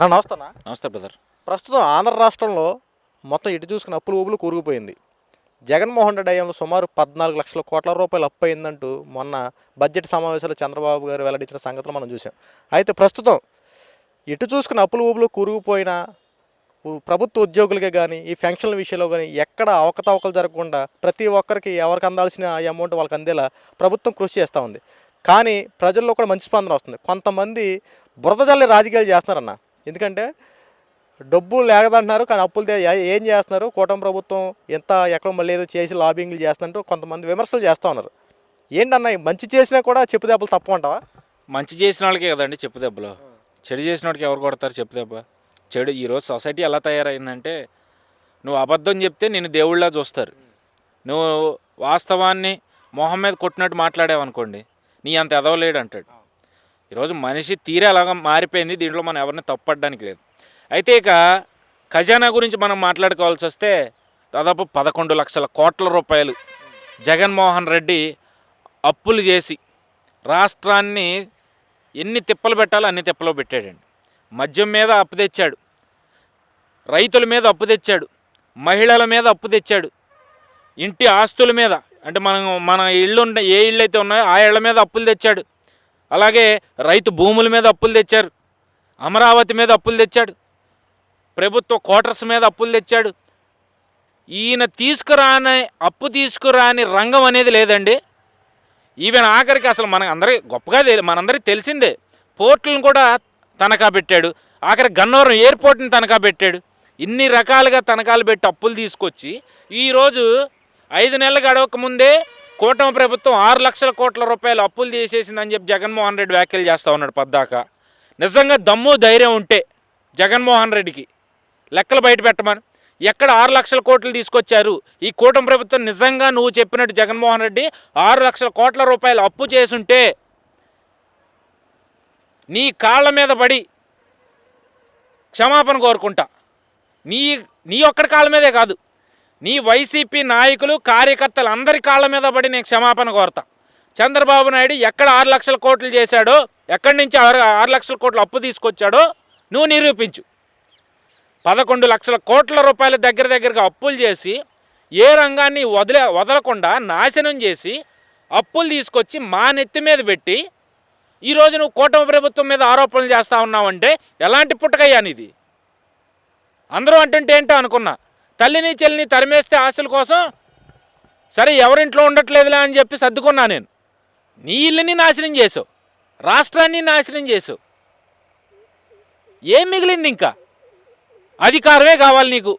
అన్న నమస్తే అన్న. నమస్తే బ్రదర్. ప్రస్తుతం ఆంధ్ర రాష్ట్రంలో మొత్తం ఇటు చూసుకుని అప్పులు ఊబులు కూరుకుపోయింది. జగన్మోహన్ రెడ్డి హయాంలో సుమారు 14 లక్షల కోట్ల రూపాయలు అప్పు అయిందంటూ మొన్న బడ్జెట్ సమావేశాలు చంద్రబాబు గారు వెల్లడించిన సంగతులు మనం చూసాం. అయితే ప్రస్తుతం ఇటు చూసుకుని అప్పులు ఊబులు కూరుకుపోయిన ప్రభుత్వ ఉద్యోగులకే కానీ ఈ పెన్షన్ల విషయంలో కానీ ఎక్కడ అవకతవకలు జరగకుండా ప్రతి ఒక్కరికి ఎవరికి అందాల్సిన ఈ అమౌంట్ వాళ్ళకి అందేలా ప్రభుత్వం కృషి చేస్తూ ఉంది. కానీ ప్రజల్లో కూడా మంచి స్పందన వస్తుంది. కొంతమంది బురద జల్లి రాజకీయాలు చేస్తున్నారన్న. ఎందుకంటే డబ్బు లేకదంటున్నారు, కానీ అప్పులు ఏం చేస్తున్నారు, కూటమి ప్రభుత్వం ఎంత ఎక్కడ మళ్ళీ ఏదో చేసి లాబింగ్లు చేస్తున్నట్టు కొంతమంది విమర్శలు చేస్తూ ఉన్నారు. ఏంటన్నా మంచి చేసినా కూడా చెప్పు దెబ్బలు తప్పు అంటావా? మంచి చేసిన వాళ్ళకే కదండి చెప్పు దెబ్బలు. చెడు చేసిన వాడికి ఎవరు కొడతారు చెప్పు దెబ్బ? చెడు ఈరోజు సొసైటీ ఎలా తయారైందంటే, నువ్వు అబద్ధం చెప్తే నిన్ను దేవుళ్ళ చూస్తారు. నువ్వు వాస్తవాన్ని మొహం మీద కొట్టినట్టు మాట్లాడావనుకోండి, నీ అంత ఎదవలేడు అంటాడు. ఈరోజు మనిషి తీరే అలాగా మారిపోయింది. దీంట్లో మనం ఎవరిని తప్పడానికి లేదు. అయితే ఇక ఖజానా గురించి మనం మాట్లాడుకోవాల్సి వస్తే దాదాపు 11 లక్షల కోట్ల రూపాయలు జగన్మోహన్ రెడ్డి అప్పులు చేసి రాష్ట్రాన్ని ఎన్ని తిప్పలు పెట్టాలో అన్ని తిప్పలు పెట్టాడండి. మద్యం మీద అప్పు తెచ్చాడు, రైతుల మీద అప్పు తెచ్చాడు, మహిళల మీద అప్పు తెచ్చాడు, ఇంటి ఆస్తుల మీద అంటే మన ఇళ్ళు ఏ ఇళ్ళు అయితే ఉన్నాయో ఆ ఇళ్ల మీద అప్పులు తెచ్చాడు. అలాగే రైతు భూముల మీద అప్పులు తెచ్చారు, అమరావతి మీద అప్పులు తెచ్చాడు, ప్రభుత్వ క్వార్టర్స్ మీద అప్పులు తెచ్చాడు. ఈయన అప్పు తీసుకురాని రంగం అనేది లేదండి. ఈవెన్ ఆఖరికి అసలు మనందరికీ తెలిసిందే, పోర్టులను కూడా తనఖా పెట్టాడు. ఆఖరి గన్నవరం ఎయిర్పోర్ట్ని తనఖా పెట్టాడు. ఇన్ని రకాలుగా తనఖాలు పెట్టి అప్పులు తీసుకొచ్చి ఈరోజు 5 నెలలు గడవక ముందే కూటమి ప్రభుత్వం 6 లక్షల కోట్ల రూపాయలు అప్పులు చేసేసిందని చెప్పి జగన్మోహన్ రెడ్డి వ్యాఖ్యలు చేస్తూ ఉన్నాడు పద్దాకా. నిజంగా దమ్ము ధైర్యం ఉంటే జగన్మోహన్ రెడ్డికి లెక్కలు బయట పెట్టమని, ఎక్కడ 6 లక్షల కోట్లు తీసుకొచ్చారు ఈ కూటమి ప్రభుత్వం? నిజంగా నువ్వు చెప్పినట్టు జగన్మోహన్ రెడ్డి 6 లక్షల కోట్ల రూపాయలు అప్పు చేసుంటే నీ కాళ్ళ మీద పడి క్షమాపణ కోరుకుంటా. నీ ఒక్కడి కాళ్ళ మీదే కాదు, నీ వైసీపీ నాయకులు కార్యకర్తలు అందరి కాళ్ళ మీద పడి నేను క్షమాపణ కోరతా. చంద్రబాబు నాయుడు ఎక్కడ 6 లక్షల కోట్లు చేశాడో, ఎక్కడి నుంచి 6 లక్షల కోట్లు అప్పు తీసుకొచ్చాడో నువ్వు నిరూపించు. 11 లక్షల కోట్ల రూపాయల దగ్గరగా అప్పులు చేసి ఏ రంగాన్ని వదలకుండా నాశనం చేసి అప్పులు తీసుకొచ్చి మా నెత్తి మీద పెట్టి ఈరోజు నువ్వు కూటమి ప్రభుత్వం మీద ఆరోపణలు చేస్తూ ఉన్నావంటే ఎలాంటి పుట్టకయ్యా నీది? అందరూ అంటుంటే ఏంటో అనుకున్నా, తల్లిని చెల్లిని తరిమేస్తే ఆశల కోసం సరే ఎవరింట్లో ఉండట్లేదులే అని చెప్పి సర్దుకున్నా నేను. నీ ఇల్లుని నాశనం చేసావు, రాష్ట్రాన్ని నాశనం చేసావు. ఏం మిగిలింది ఇంకా? అధికారమే కావాలి నీకు.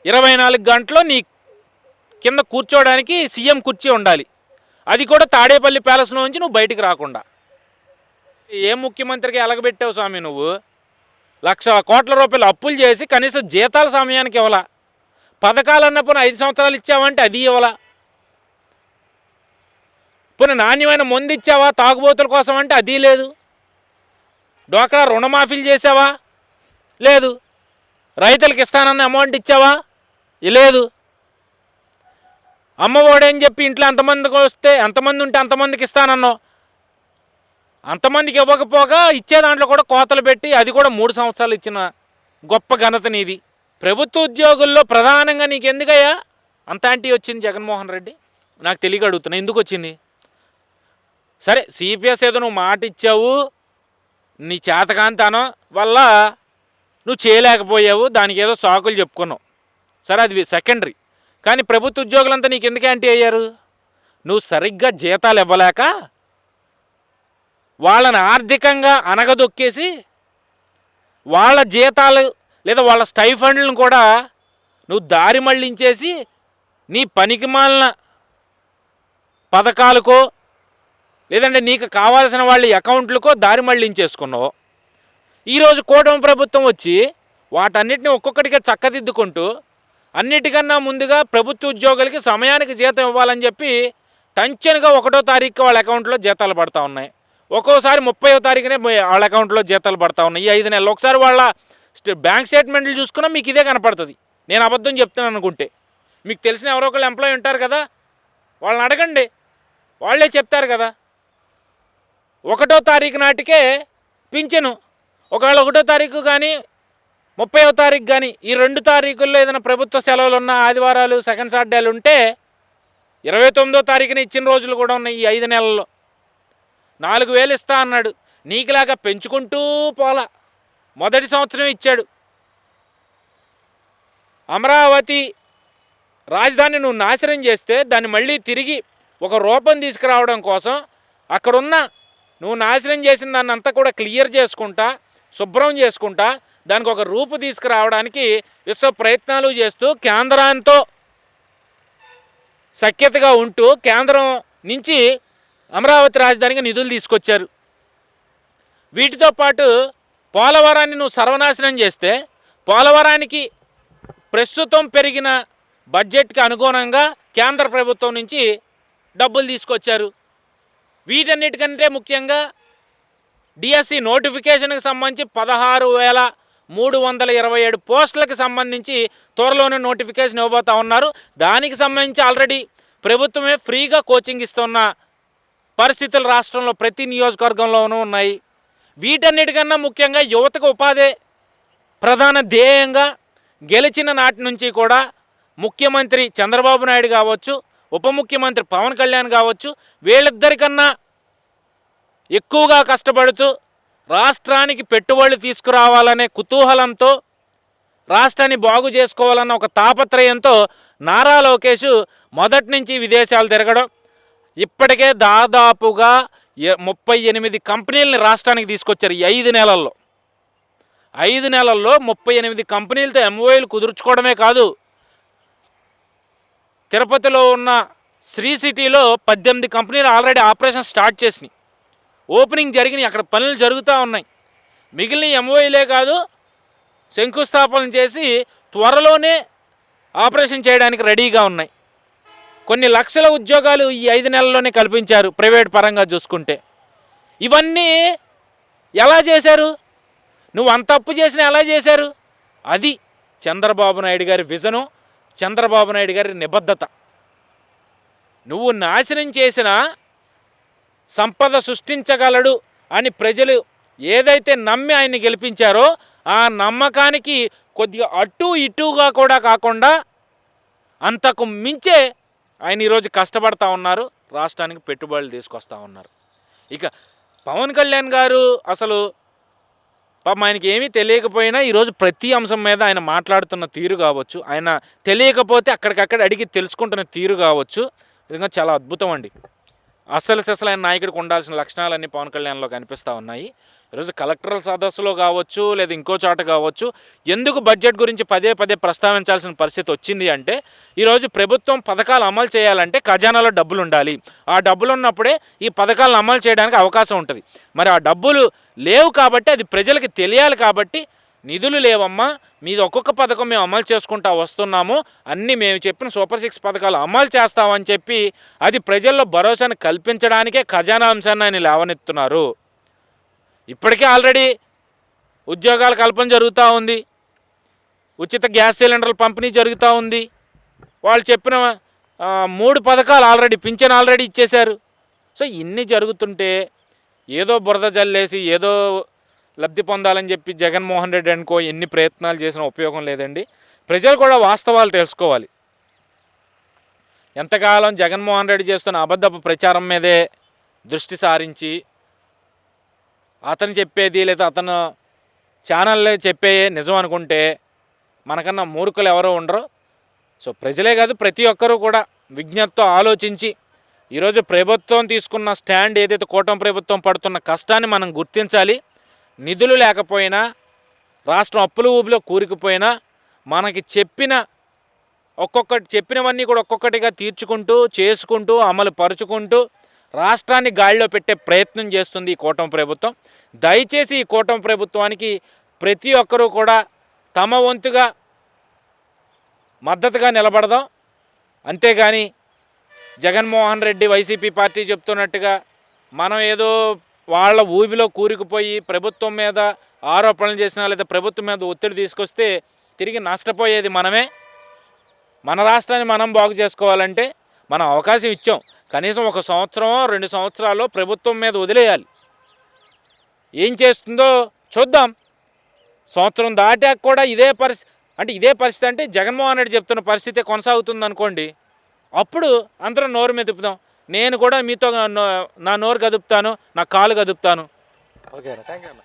24 గంటలు నీ కింద కూర్చోవడానికి సీఎం కుర్చీ ఉండాలి. అది కూడా తాడేపల్లి ప్యాలెస్లో నుంచి నువ్వు బయటికి రాకుండా. ఏ ముఖ్యమంత్రికి ఎలగబెట్టావు స్వామి నువ్వు? లక్షల కోట్ల రూపాయలు అప్పులు చేసి కనీసం జీతాల సమయానికి ఇవ్వాల. పథకాలు అన్నప్పుడు 5 సంవత్సరాలు ఇచ్చావంటే అది ఇవ్వాల. పోనీ నాణ్యమైన మందు ఇచ్చావా తాగుబోతుల కోసం అంటే అది లేదు. డ్వాక్రా రుణమాఫీలు చేసావా? లేదు. రైతులకు ఇస్తానన్న అమౌంట్ ఇచ్చావా? లేదు. అమ్మఒడని చెప్పి ఇంట్లో ఎంతమంది ఉంటే అంతమందికి ఇస్తానన్నావు. అంతమందికి ఇవ్వకపోగా ఇచ్చే దాంట్లో కూడా కోతలు పెట్టి అది కూడా 3 సంవత్సరాలు ఇచ్చిన గొప్ప ఘనత నీది. ప్రభుత్వ ఉద్యోగుల్లో ప్రధానంగా నీకు ఎందుకయ్యా అంత యాంటీ వచ్చింది జగన్మోహన్ రెడ్డి? నాకు తెలియక అడుగుతున్నా, ఎందుకు వచ్చింది? సరే సిపిఎస్ ఏదో నువ్వు మాట ఇచ్చావు, నీ చేతకాంతనం వల్ల నువ్వు చేయలేకపోయావు, దానికి ఏదో సాకులు చెప్పుకున్నావు, సరే అది సెకండరీ. కానీ ప్రభుత్వ ఉద్యోగులంతా నీకు ఎందుకు యాంటీ అయ్యారు? నువ్వు సరిగ్గా జీతాలు ఇవ్వలేక వాళ్ళని ఆర్థికంగా అనగదొక్కేసి వాళ్ళ జీతాలు లేదా వాళ్ళ స్టైఫండ్లను కూడా నువ్వు దారి మళ్లించేసి నీ పనికిమాలిన పథకాలకో లేదంటే నీకు కావాల్సిన వాళ్ళ అకౌంట్లకో దారి మళ్లించేసుకున్నావు. ఈరోజు కూటమి ప్రభుత్వం వచ్చి వాటన్నిటిని ఒక్కొక్కటిగా చక్కదిద్దుకుంటూ అన్నిటికన్నా ముందుగా ప్రభుత్వ ఉద్యోగులకి సమయానికి జీతం ఇవ్వాలని చెప్పి టెన్షన్గా 1వ తారీఖు వాళ్ళ అకౌంట్లో జీతాలు పడతా ఉన్నాయి. ఒక్కోసారి 30వ తారీఖునే వాళ్ళ అకౌంట్లో జీతాలు పడతా ఉన్నాయి. ఈ 5 నెలలు ఒకసారి వాళ్ళ బ్యాంక్ స్టేట్మెంట్లు చూసుకున్నా మీకు ఇదే కనపడుతుంది. నేను అబద్ధం చెప్తున్నాను అనుకుంటే. మీకు తెలిసిన ఎవరో ఒకళ్ళు ఎంప్లాయీ ఉంటారు కదా, వాళ్ళని అడగండి, వాళ్ళే చెప్తారు కదా. 1వ తారీఖు నాటికే పింఛను, ఒకవేళ 1వ తారీఖు కానీ 30వ తారీఖు కానీ ఈ 2 తారీఖుల్లో ఏదైనా ప్రభుత్వ సెలవులు ఉన్న ఆదివారాలు సెకండ్ సాటర్డేలు ఉంటే 29వ తారీఖున ఇచ్చిన రోజులు కూడా ఉన్నాయి. ఈ 5 నెలల్లో 4,000 ఇస్తా అన్నాడు. నీకులాగా పెంచుకుంటూ పోలా. మొదటి సంవత్సరం ఇచ్చాడు. అమరావతి రాజధాని నువ్వు నాశనం చేస్తే దాన్ని మళ్ళీ తిరిగి ఒక రూపం తీసుకురావడం కోసం అక్కడున్న నువ్వు నాశనం చేసిన దాన్ని అంతా కూడా క్లియర్ చేసుకుంటా, శుభ్రం చేసుకుంటా, దానికి ఒక రూపు తీసుకురావడానికి విశ్వ ప్రయత్నాలు చేస్తూ కేంద్రంతో సఖ్యతగా ఉంటూ కేంద్రం నుంచి అమరావతి రాజధానికి నిధులు తీసుకొచ్చారు. వీటితో పాటు పోలవరాన్ని నువ్వు సర్వనాశనం చేస్తే పోలవరానికి ప్రస్తుతం పెరిగిన బడ్జెట్కి అనుగుణంగా కేంద్ర ప్రభుత్వం నుంచి డబ్బులు తీసుకొచ్చారు. వీటన్నిటికంటే ముఖ్యంగా డిఎస్సి నోటిఫికేషన్కి సంబంధించి 16,327 పోస్టులకు సంబంధించి త్వరలోనే నోటిఫికేషన్ ఇవ్వబోతా ఉన్నారు. దానికి సంబంధించి ఆల్రెడీ ప్రభుత్వమే ఫ్రీగా కోచింగ్ ఇస్తున్న పరిస్థితులు రాష్ట్రంలో ప్రతి నియోజకవర్గంలోనూ ఉన్నాయి. వీటన్నిటికన్నా ముఖ్యంగా యువతకు ఉపాధి ప్రధాన ధ్యేయంగా గెలిచిన నాటి నుంచి కూడా ముఖ్యమంత్రి చంద్రబాబు నాయుడు కావచ్చు, ఉప ముఖ్యమంత్రి పవన్ కళ్యాణ్ కావచ్చు, వీళ్ళిద్దరికన్నా ఎక్కువగా కష్టపడుతూ రాష్ట్రానికి పెట్టుబడులు తీసుకురావాలనే కుతూహలంతో, రాష్ట్రాన్ని బాగు చేసుకోవాలన్న ఒక తాపత్రయంతో నారా లోకేష్ మొదటి నుంచి విదేశాలు తిరగడం, ఇప్పటికే దాదాపుగా 38 కంపెనీలని రాష్ట్రానికి తీసుకొచ్చారు. ఈ 5 నెలల్లో 38 కంపెనీలతో ఎంఓఏలు కుదుర్చుకోవడమే కాదు, తిరుపతిలో ఉన్న శ్రీ సిటీలో 18 కంపెనీలు ఆల్రెడీ ఆపరేషన్ స్టార్ట్ చేసినాయి. ఓపెనింగ్ జరిగినాయి, అక్కడ పనులు జరుగుతూ ఉన్నాయి. మిగిలిన ఎంఓఏలే కాదు, శంకుస్థాపన చేసి త్వరలోనే ఆపరేషన్ చేయడానికి రెడీగా ఉన్నాయి. కొన్ని లక్షల ఉద్యోగాలు ఈ 5 నెలల్లోనే కల్పించారు ప్రైవేట్ పరంగా చూసుకుంటే. ఇవన్నీ ఎలా చేశారు? నువ్వు అంత అప్పు చేసినా ఎలా చేశారు? అది చంద్రబాబు నాయుడు గారి విజను, చంద్రబాబు నాయుడు గారి నిబద్ధత. నువ్వు నాశనం చేసిన సంపద సృష్టించగలడు అని ప్రజలు ఏదైతే నమ్మి ఆయన్ని గెలిపించారో ఆ నమ్మకానికి కొద్దిగా అటు ఇటుగా కూడా కాకుండా అంతకు మించే ఆయన ఈరోజు కష్టపడతా ఉన్నారు, రాష్ట్రానికి పెట్టుబడులు తీసుకొస్తూ ఉన్నారు. ఇక పవన్ కళ్యాణ్ గారు అసలు పాపం ఆయనకి ఏమీ తెలియకపోయినా ఈరోజు ప్రతి అంశం మీద ఆయన మాట్లాడుతున్న తీరు కావచ్చు, ఆయన తెలియకపోతే అక్కడికక్కడ అడిగి తెలుసుకుంటున్న తీరు కావచ్చు, నిజంగా చాలా అద్భుతం అండి. అసలు ఆయన నాయకుడికి ఉండాల్సిన లక్షణాలన్నీ పవన్ కళ్యాణ్లో కనిపిస్తూ ఉన్నాయి. ఈరోజు కలెక్టరల్ సదస్సులో కావచ్చు, లేదా ఇంకో చోట కావచ్చు, ఎందుకు బడ్జెట్ గురించి పదే ప్రస్తావించాల్సిన పరిస్థితి వచ్చింది అంటే, ఈరోజు ప్రభుత్వం పథకాలు అమలు చేయాలంటే ఖజానాలో డబ్బులు ఉండాలి. ఆ డబ్బులు ఉన్నప్పుడే ఈ పథకాలను అమలు చేయడానికి అవకాశం ఉంటుంది. మరి ఆ డబ్బులు లేవు కాబట్టి, అది ప్రజలకి తెలియాలి కాబట్టి, నిధులు లేవమ్మా, మీది ఒక్కొక్క పథకం మేము అమలు చేసుకుంటా వస్తున్నాము, అన్నీ మేము చెప్పిన సూపర్ 6 పథకాలు అమలు చేస్తామని చెప్పి అది ప్రజల్లో భరోసాను కల్పించడానికే ఖజానా అంశాన్ని ఆయన లేవనెత్తున్నారు. ఇప్పటికే ఆల్రెడీ ఉద్యోగాల కల్పన జరుగుతూ ఉంది, ఉచిత గ్యాస్ సిలిండర్ల పంపిణీ జరుగుతూ ఉంది. వాళ్ళు చెప్పిన 3 పథకాలు ఆల్రెడీ పింఛన్ ఆల్రెడీ ఇచ్చేశారు. సో ఇన్ని జరుగుతుంటే ఏదో బురద జల్లేసి ఏదో లబ్ధి పొందాలని చెప్పి జగన్మోహన్ రెడ్డి అనుకో ఎన్ని ప్రయత్నాలు చేసినా ఉపయోగం లేదండి. ప్రజలు కూడా వాస్తవాలు తెలుసుకోవాలి. ఎంతకాలం జగన్మోహన్ రెడ్డి చేస్తున్న అబద్ధపు ప్రచారం మీదే దృష్టి సారించి అతను చెప్పేది లేదా అతను ఛానల్లో చెప్పే నిజం అనుకుంటే మనకన్నా మూర్ఖులు ఎవరో ఉండరు. సో ప్రజలే కాదు ప్రతి ఒక్కరూ కూడా విజ్ఞతతో ఆలోచించి ఈరోజు ప్రభుత్వం తీసుకున్న స్టాండ్ ఏదైతే కూటమి ప్రభుత్వం పడుతున్న కష్టాన్ని మనం గుర్తించాలి. నిధులు లేకపోయినా, రాష్ట్రం అప్పుల ఊబిలో కూరుకుపోయినా, మనకి చెప్పినవన్నీ కూడా ఒక్కొక్కటిగా తీర్చుకుంటూ చేసుకుంటూ అమలు పరుచుకుంటూ రాష్ట్రాన్ని గాడిలో పెట్టే ప్రయత్నం చేస్తుంది ఈ కూటమి ప్రభుత్వం. దయచేసి ఈ కూటమి ప్రభుత్వానికి ప్రతి ఒక్కరూ కూడా తమ వంతుగా మద్దతుగా నిలబడదాం. అంతేగాని జగన్మోహన్ రెడ్డి వైసీపీ పార్టీ చెప్తున్నట్టుగా మనం ఏదో వాళ్ళ ఊబిలో కూరుకుపోయి ప్రభుత్వం మీద ఆరోపణలు చేసినా లేదా ప్రభుత్వం మీద ఒత్తిడి తీసుకొస్తే తిరిగి నష్టపోయేది మనమే. మన రాష్ట్రాన్ని మనం బాగు చేసుకోవాలంటే మనం అవకాశం ఇచ్చాం, కనీసం 1 సంవత్సరమో 2 సంవత్సరాలు ప్రభుత్వం మీద వదిలేయాలి. ఏం చేస్తుందో చూద్దాం. సంవత్సరం దాటాక కూడా ఇదే పరిస్థితి అంటే జగన్మోహన్ రెడ్డి చెప్తున్న పరిస్థితే కొనసాగుతుంది అనుకోండి, అప్పుడు అందరం నోరు మెదుపుదాం. నేను కూడా మీతో నా నోరు కదుపుతాను, నా కాలు కదుపుతాను. ఓకే అన్న, థ్యాంక్ యూ అన్న.